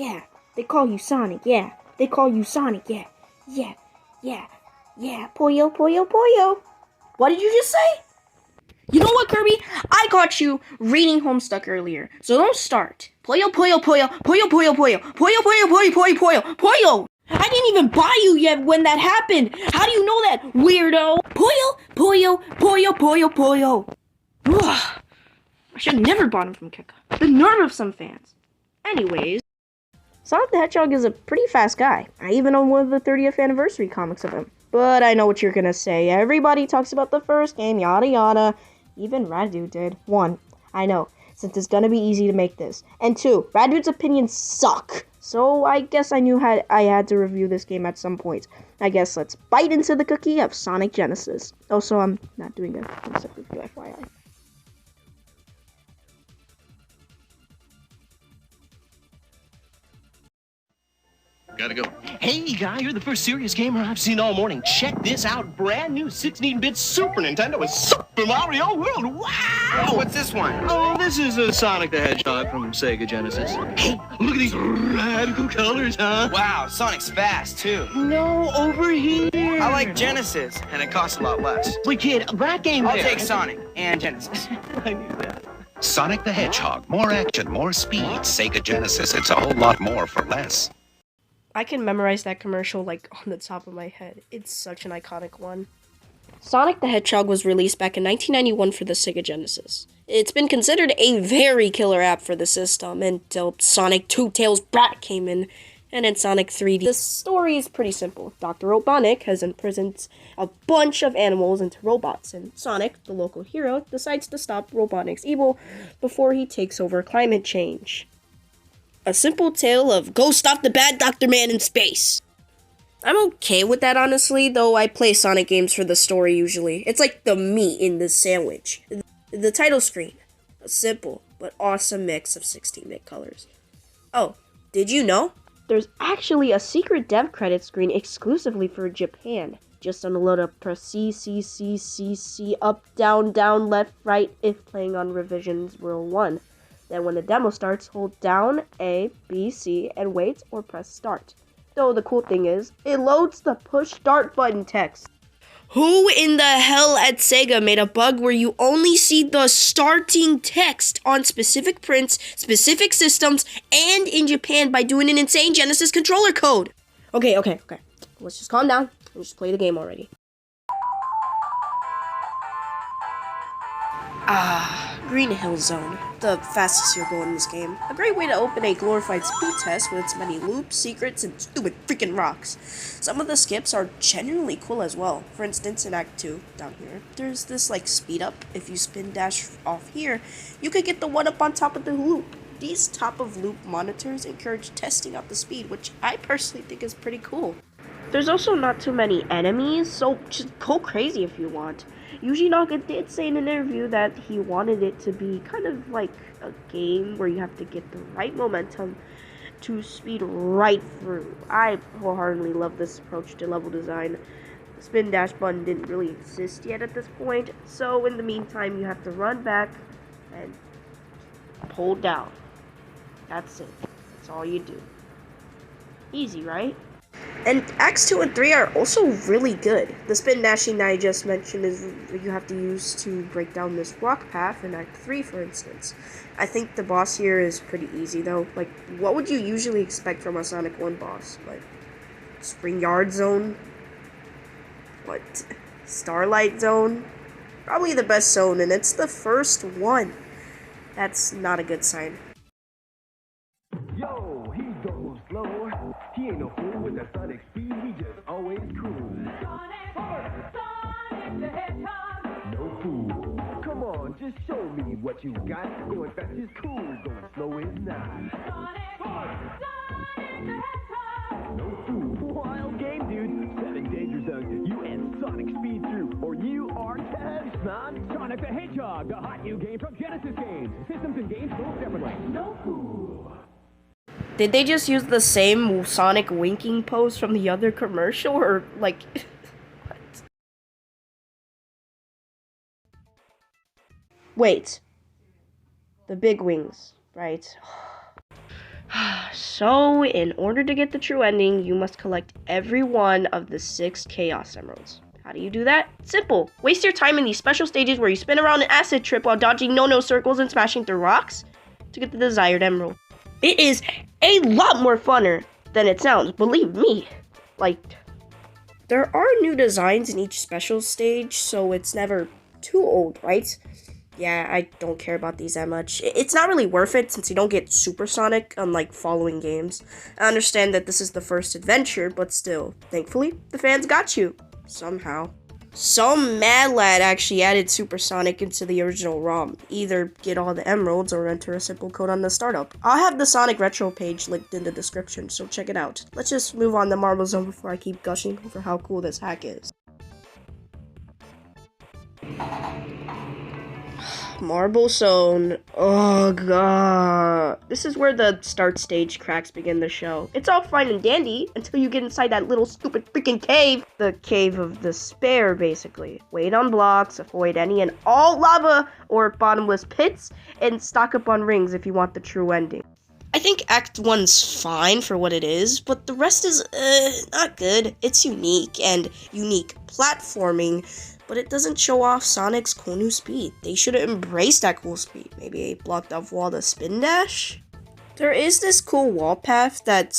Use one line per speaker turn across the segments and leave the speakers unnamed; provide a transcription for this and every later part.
Yeah. They call you Sonic, yeah. They call you Sonic, yeah. Yeah, yeah, yeah. Pollo, pollo, pollo. What did you just say? You know what, Kirby? I caught you reading Homestuck earlier, so don't start. Pollo, pollo, pollo, pollo, pollo, pollo, pollo, pollo, pollo, pollo, pollo, pollo. I didn't even buy you yet when that happened. How do you know that, weirdo? Pollo, pollo, pollo, pollo, pollo. Ugh. I should have never bought him from Kika. The nerve of some fans. Anyways, Sonic the Hedgehog is a pretty fast guy. I even own one of the 30th anniversary comics of him. But I know what you're gonna say. Everybody talks about the first game, yada yada. Even Raddude did. 1. I know, since it's gonna be easy to make this. And 2, Raddude's opinions suck. So I guess I knew I had to review this game at some point. I guess let's bite into the cookie of Sonic Genesis. Also, I'm not doing a concept review, FYI.
Gotta go. Hey, guy, you're the first serious gamer I've seen all morning. Check this out. Brand new 16-bit Super Nintendo with Super Mario World. Wow!
Oh, what's this one?
Oh, this is a Sonic the Hedgehog from Sega Genesis. Hey, look at these radical colors, huh?
Wow, Sonic's fast, too.
No, over here.
I like Genesis, and it costs a lot less.
Wait, kid, that game
I'll
there.
take Sonic and Genesis.
I knew that.
Sonic the Hedgehog. More action, more speed. Sega Genesis. It's a whole lot more for less.
I can memorize that commercial like on the top of my head. It's such an iconic one. Sonic the Hedgehog was released back in 1991 for the Sega Genesis. It's been considered a very killer app for the system until Sonic Two Tails Brat came in, and in Sonic 3D. The story is pretty simple. Dr. Robotnik has imprisoned a bunch of animals into robots, and Sonic, the local hero, decides to stop Robotnik's evil before he takes over climate change. A simple tale of go stop the bad Dr. Man in space. I'm okay with that, honestly, though I play Sonic games for the story usually. It's like the meat in the sandwich. The title screen. A simple but awesome mix of 16-bit colors. Oh, did you know? There's actually a secret dev credit screen exclusively for Japan. Just unload up, press C, C, C, C, C, up, down, down, left, right, if playing on Revisions World 1. Then when the demo starts, hold down A, B, C, and wait or press start. Though the cool thing is, it loads the push start button text. Who in the hell at Sega made a bug where you only see the starting text on specific prints, specific systems, and in Japan by doing an insane Genesis controller code? Okay. Let's just calm down and just play the game already. Green Hill Zone. The fastest you'll go in this game. A great way to open a glorified speed test with its many loops, secrets, and stupid freaking rocks. Some of the skips are genuinely cool as well. For instance, in Act 2, down here, there's this like speed up. If you spin dash off here, you could get the one up on top of the loop. These top of loop monitors encourage testing out the speed, which I personally think is pretty cool. There's also not too many enemies, so just go crazy if you want. Yuji Naka did say in an interview that he wanted it to be kind of like a game where you have to get the right momentum to speed right through. I wholeheartedly love this approach to level design. The spin dash button didn't really exist yet at this point, so in the meantime you have to run back and hold down. That's it. That's all you do. Easy, right? And Acts 2 and 3 are also really good. The spin dashing that I just mentioned is you have to use to break down this rock path in Act 3, for instance. I think the boss here is pretty easy, though. Like, what would you usually expect from a Sonic 1 boss? Like, Spring Yard Zone? What? Starlight Zone? Probably the best zone, and it's the first one. That's not a good sign.
Yo, he goes slow. He ain't no fool with that Sonic speed. He just always cool. Sonic the Hedgehog. No fool. Come on, just show me what you got. Going fast is cool, going slow is not. Sonic the Hedgehog. No fool. Wild game, dude. 7 danger zones. You and Sonic speed through, or you are dead, son. Sonic the Hedgehog, the hot new game from Genesis Games. Systems and games sold separately. No fool.
Did they just use the same Sonic winking pose from the other commercial, or, like, what? Wait. The big wings, right? So, in order to get the true ending, you must collect every one of the 6 Chaos Emeralds. How do you do that? Simple. Waste your time in these special stages where you spin around an acid trip while dodging no-no circles and smashing through rocks to get the desired emerald. It is a lot more funner than it sounds, believe me. Like, there are new designs in each special stage, so it's never too old, right? Yeah, I don't care about these that much. It's not really worth it since you don't get supersonic unlike following games. I understand that this is the first adventure, but still, thankfully, the fans got you. Somehow. Some mad lad actually added supersonic into the original ROM. Either get all the emeralds or enter a simple code on the startup. I'll have the Sonic Retro page linked in the description, so check it out. Let's just move on to Marble Zone before I keep gushing over how cool this hack is. Marble Zone. Oh god. This is where the start stage cracks begin to show. It's all fine and dandy until you get inside that little stupid freaking cave. The cave of despair, basically. Wait on blocks, avoid any and all lava or bottomless pits, and stock up on rings if you want the true ending. I think Act 1's fine for what it is, but the rest is, not good. It's unique and unique platforming, but it doesn't show off Sonic's cool new speed. They should have embraced that cool speed. Maybe a blocked off wall to spin dash? There is this cool wall path that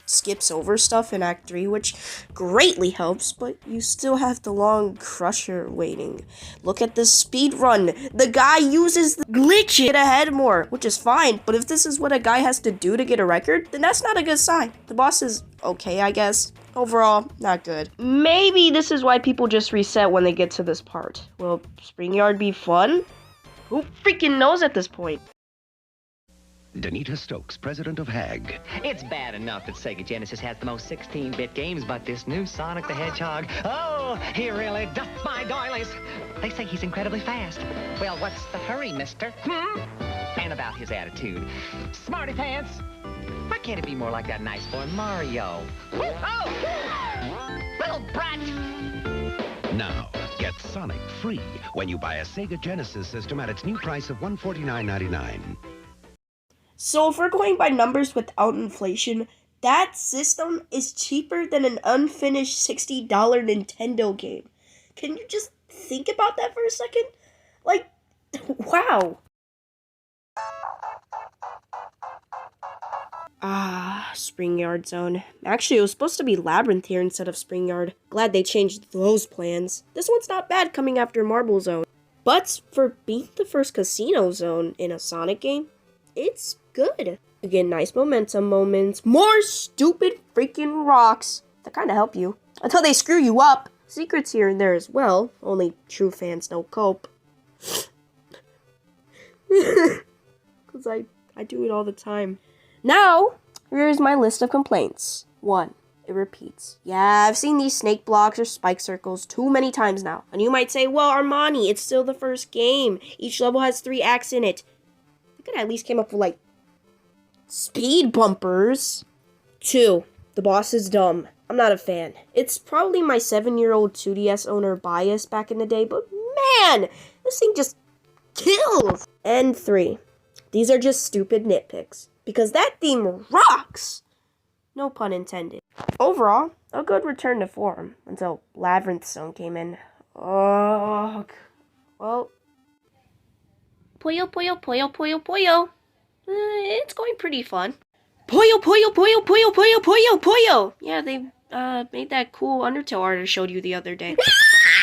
skips over stuff in Act 3, which greatly helps, but you still have the long crusher waiting. Look at the speed run. The guy uses the glitch to get ahead more, which is fine, but if this is what a guy has to do to get a record, then that's not a good sign. The boss is okay, I guess. Overall, not good. Maybe this is why people just reset when they get to this part. Will Spring Yard be fun? Who freaking knows at this point?
Danita Stokes, president of HAG.
It's bad enough that Sega Genesis has the most 16-bit games, but this new Sonic the Hedgehog, oh, he really does my doilies. They say he's incredibly fast. Well, what's the hurry, mister? And about his attitude. Smarty pants. Why can't it be more like that nice boy Mario? Oh! Little brat!
Now, get Sonic free when you buy a Sega Genesis system at its new price of $149.99.
So if we're going by numbers without inflation, that system is cheaper than an unfinished $60 Nintendo game. Can you just think about that for a second? Like, wow. Spring Yard Zone. Actually, it was supposed to be Labyrinth here instead of Spring Yard. Glad they changed those plans. This one's not bad coming after Marble Zone. But for being the first casino zone in a Sonic game, it's good. Again, nice momentum moments. More stupid freaking rocks that kind of help you. Until they screw you up. Secrets here and there as well. Only true fans don't cope. Because I do it all the time. Now, here's my list of complaints. 1. It repeats. Yeah, I've seen these snake blocks or spike circles too many times now. And you might say, well, Armani, it's still the first game. Each level has 3 acts in it. I could at least came up with, like, speed bumpers. 2. The boss is dumb. I'm not a fan. It's probably my 7-year-old 2DS owner bias back in the day, but man, this thing just kills. And 3. These are just stupid nitpicks. Because that theme rocks! No pun intended. Overall, a good return to form until Labyrinth Zone came in. Oh, well. Puyo, puyo, puyo, puyo, puyo. It's going pretty fun. Puyo, puyo, puyo, puyo, puyo, puyo, puyo! Yeah, they made that cool Undertale art I showed you the other day.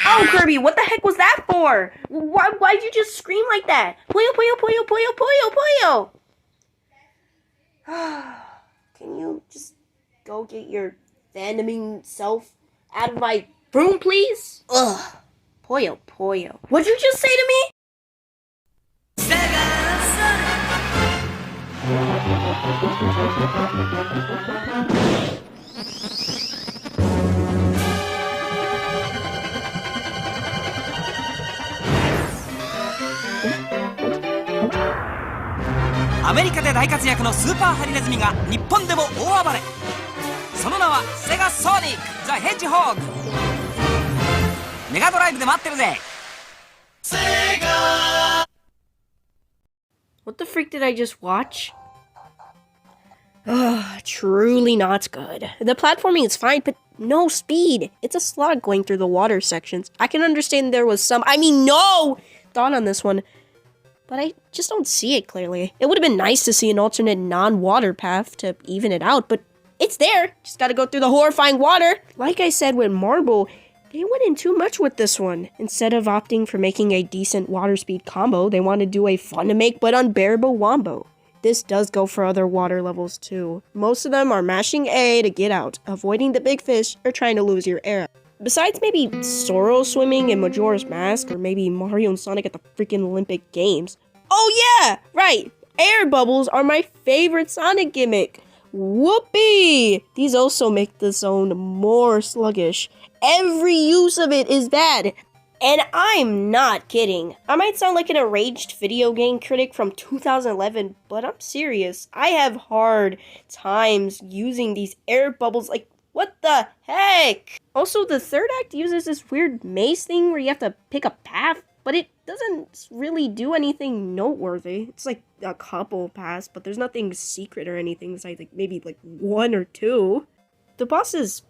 Oh, Kirby, what the heck was that for? Why'd you just scream like that? Puyo, puyo, puyo, puyo, puyo, puyo! Can you just go get your fandoming self out of my room, please? Ugh. Puyo, puyo. What'd you just say to me? Sega!
アメリカで大活躍のスーパーハリネズミが日本でも大暴れ。その名はセガソニック・ザ・ヘッジホーグ。メガドライブで待ってるぜ。セガ
What the freak did I just watch? Ugh, truly not good. The platforming is fine, but no speed. It's a slog going through the water sections. I can understand there was no thought on this one, but I just don't see it clearly. It would have been nice to see an alternate non-water path to even it out, but it's there. Just gotta go through the horrifying water. Like I said with Marble, they went in too much with this one. Instead of opting for making a decent water speed combo, they want to do a fun to make but unbearable wombo. This does go for other water levels too. Most of them are mashing A to get out, avoiding the big fish, or trying to lose your air. Besides maybe Soro swimming in Majora's Mask, or maybe Mario and Sonic at the freaking Olympic Games. Oh yeah, right! Air bubbles are my favorite Sonic gimmick. Whoopee! These also make the zone more sluggish. Every use of it is bad. And I'm not kidding. I might sound like an enraged video game critic from 2011, but I'm serious. I have hard times using these air bubbles. Like, what the heck? Also, the third act uses this weird maze thing where you have to pick a path, but it doesn't really do anything noteworthy. It's like a couple paths, but there's nothing secret or anything besides like maybe like one or two. The boss is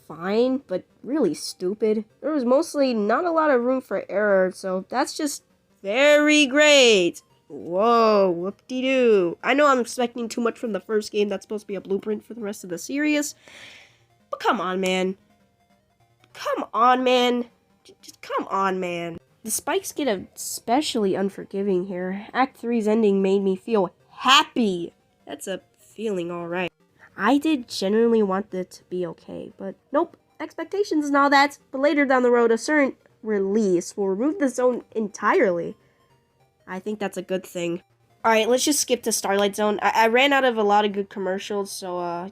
fine, but really stupid. There was mostly not a lot of room for error, so that's just very great. Whoa, whoop-de-doo. I know I'm expecting too much from the first game that's supposed to be a blueprint for the rest of the series, but come on, man. Come on, man. Just come on, man. The spikes get especially unforgiving here. Act 3's ending made me feel happy. That's a feeling, alright. I did genuinely want it to be okay, but nope, expectations and all that, but later down the road, a certain release will remove the zone entirely. I think that's a good thing. Alright, let's just skip to Starlight Zone. I ran out of a lot of good commercials, so,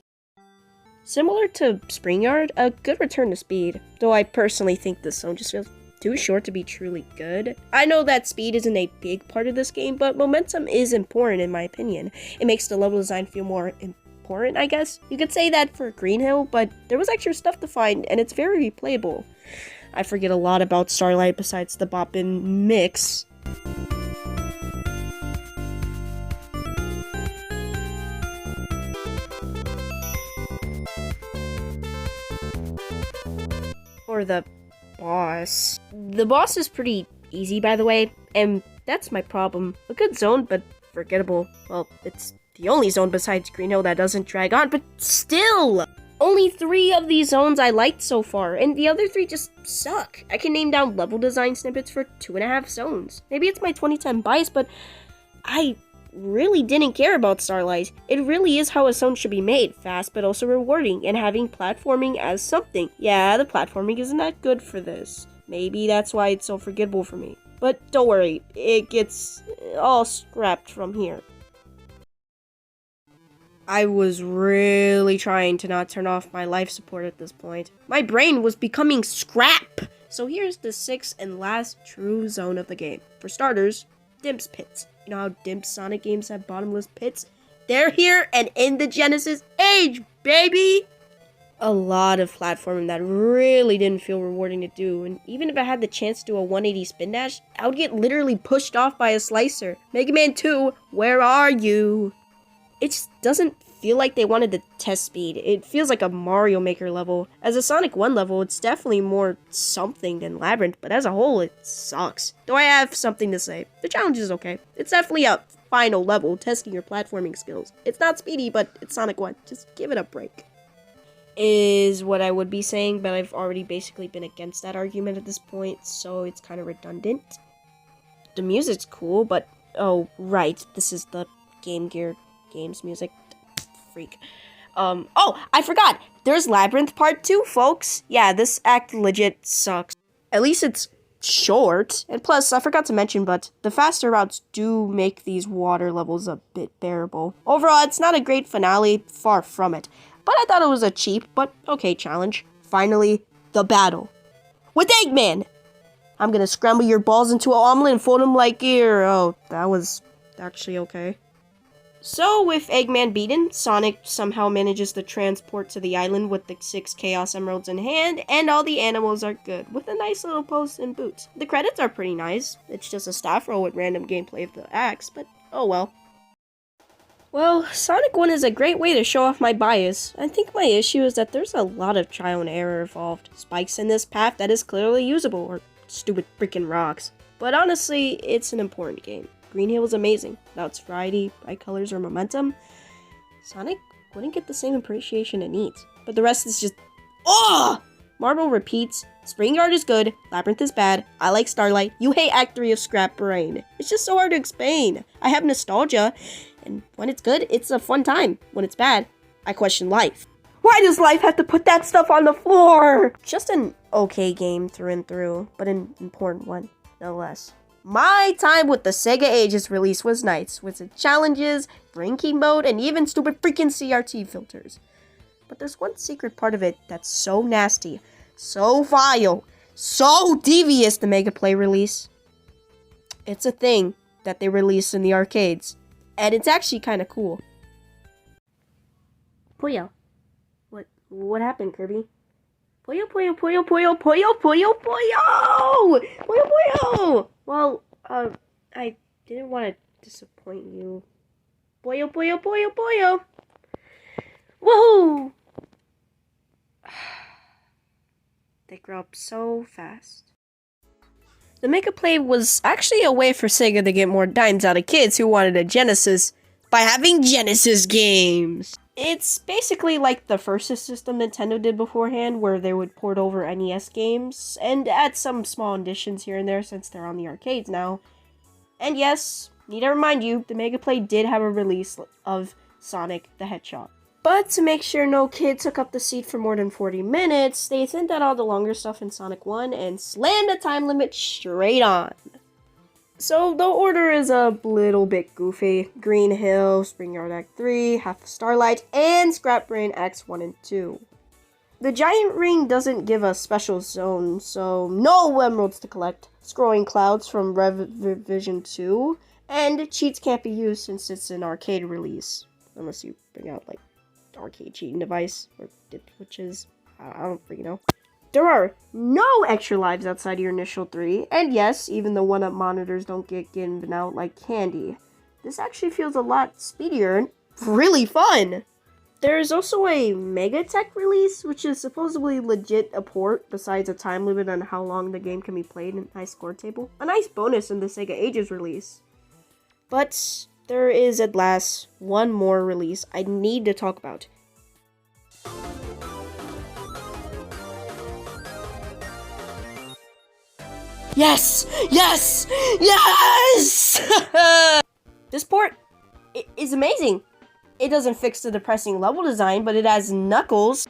similar to Spring Yard, a good return to speed, though I personally think this zone just feels too short to be truly good. I know that speed isn't a big part of this game, but momentum is important in my opinion. It makes the level design feel more important, I guess. You could say that for Green Hill, but there was extra stuff to find, and it's very replayable. I forget a lot about Starlight besides the boppin' mix. Or the boss. The boss is pretty easy, by the way, and that's my problem. A good zone, but forgettable. Well, it's the only zone besides Green Hill that doesn't drag on, but still! Only 3 of these zones I liked so far, and the other 3 just suck. I can name down level design snippets for 2.5 zones. Maybe it's my 2010 bias, but I really didn't care about Starlight. It really is how a zone should be made, fast but also rewarding, and having platforming as something. Yeah, the platforming isn't that good for this. Maybe that's why it's so forgettable for me. But don't worry, it gets all scrapped from here. I was really trying to not turn off my life support at this point. My brain was becoming scrap! So here's the 6th and last true zone of the game. For starters, Dimp's Pits. You know how Dimp's Sonic games have bottomless pits? They're here and in the Genesis age, baby! A lot of platforming that really didn't feel rewarding to do, and even if I had the chance to do a 180 spin dash, I would get literally pushed off by a slicer. Mega Man 2, where are you? It just doesn't feel like they wanted to test speed. It feels like a Mario Maker level. As a Sonic 1 level, it's definitely more something than Labyrinth, but as a whole, it sucks. Though I have something to say. The challenge is okay. It's definitely a final level, testing your platforming skills. It's not speedy, but it's Sonic 1. Just give it a break. Is what I would be saying, but I've already basically been against that argument at this point, so it's kind of redundant. The music's cool, but oh, right, this is the Game Gear games music. Freak. Oh, I forgot! There's Labyrinth Part 2, folks! Yeah, this act legit sucks. At least it's short, and plus, I forgot to mention, but the faster routes do make these water levels a bit bearable. Overall, it's not a great finale, far from it. But I thought it was a cheap, but okay challenge. Finally, the battle. With Eggman! I'm gonna scramble your balls into an omelet and fold them like gear. Oh, that was actually okay. So, with Eggman beaten, Sonic somehow manages to transport to the island with the 6 Chaos Emeralds in hand, and all the animals are good, with a nice little pose and boots. The credits are pretty nice. It's just a staff roll with random gameplay of the acts, but oh well. Well, Sonic 1 is a great way to show off my bias. I think my issue is that there's a lot of trial and error involved. Spikes in this path that is clearly usable, or stupid freaking rocks. But honestly, it's an important game. Green Hill is amazing. Without its variety, bright colors, or momentum, Sonic wouldn't get the same appreciation it needs. But the rest is just... oh! Marble repeats. Spring Yard is good. Labyrinth is bad. I like Starlight. You hate Act 3 of Scrap Brain. It's just so hard to explain. I have nostalgia, and when it's good, it's a fun time. When it's bad, I question life. Why does life have to put that stuff on the floor? Just an okay game through and through, but an important one, no less. My time with the Sega Ages release was nice, with its challenges, brain key mode, and even stupid freaking CRT filters. But there's one secret part of it that's so nasty, so vile, so devious, the MegaPlay Release. It's a thing that they released in the arcades, and it's actually kind of cool. Puyo. What happened, Kirby? Puyo, Puyo, Puyo, Puyo, Puyo, Puyo, Puyo! Puyo, Puyo! Well, I didn't want to disappoint you. Puyo, Puyo, Puyo, Puyo! Woohoo! They grow up so fast. The MegaPlay was actually a way for Sega to get more dimes out of kids who wanted a Genesis by having Genesis games. It's basically like the first system Nintendo did beforehand, where they would port over NES games and add some small additions here and there since they're on the arcades now. And yes, need to remind you, the MegaPlay did have a release of Sonic the Hedgehog. But to make sure no kid took up the seat for more than 40 minutes, they sent out all the longer stuff in Sonic 1 and slammed the time limit straight on. So the order is a little bit goofy. Green Hill, Spring Yard Act 3, Half of Starlight, and Scrap Brain Acts 1 and 2. The giant ring doesn't give a special zone, so no emeralds to collect, scrolling clouds from Revision 2, and cheats can't be used since it's an arcade release. Unless you bring out, like, arcade cheating device, or which is, I don't freaking know. There are no extra lives outside your initial 3, and yes, even the 1-up monitors don't get given out like candy. This actually feels a lot speedier and really fun! There is also a MegaTech release, which is supposedly legit a port, besides a time limit on how long the game can be played in a high score table. A nice bonus in the Sega Ages release. But there is at last one more release I need to talk about. Yes! Yes! Yes! This port is amazing. It doesn't fix the depressing level design, but it has Knuckles.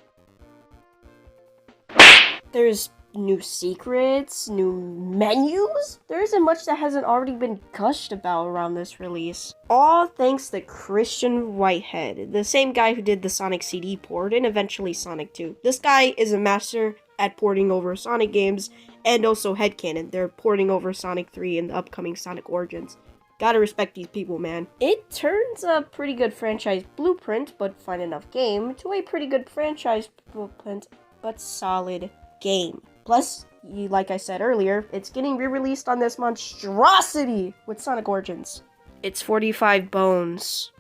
There's new secrets, new menus. There isn't much that hasn't already been gushed about around this release. All thanks to Christian Whitehead, the same guy who did the Sonic CD port and eventually Sonic 2. This guy is a master at porting over Sonic games, and also headcanon. They're porting over Sonic 3 and the upcoming Sonic Origins. Gotta respect these people, man. It turns a pretty good franchise blueprint, but fun enough game, to a pretty good franchise blueprint, but solid game. Plus, like I said earlier, it's getting re-released on this monstrosity with Sonic Origins. It's 45 bones.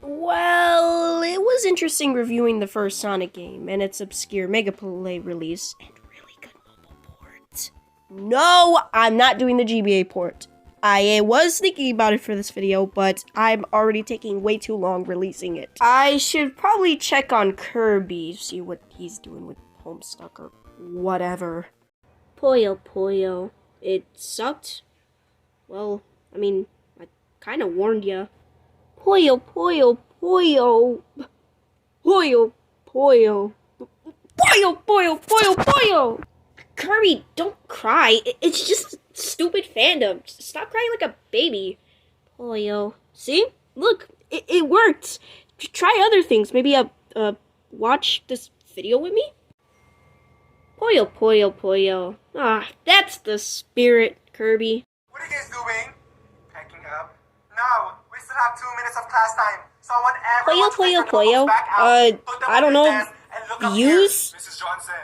Well, it was interesting reviewing the first Sonic game and its obscure MegaPlay release and really good mobile port. No, I'm not doing the GBA port. I was thinking about it for this video, but I'm already taking way too long releasing it. I should probably check on Kirby, see what he's doing with Homestuck or whatever. Puyo Puyo. It sucked? Well, I mean, I kinda warned ya. Puyo Puyo Puyo. Puyo Puyo. Puyo Puyo Puyo Puyo! Kirby, don't cry. It's just stupid fandom. Stop crying like a baby. Puyo. See? Look, it worked. Try other things. Maybe watch this video with me? Puyo Puyo Puyo. Ah, that's the spirit, Kirby.
What are you guys doing? Packing up? No, we still have 2 minutes of class time. Someone
Puyo Puyo Puyo. I don't know. Use?
Mrs. Johnson.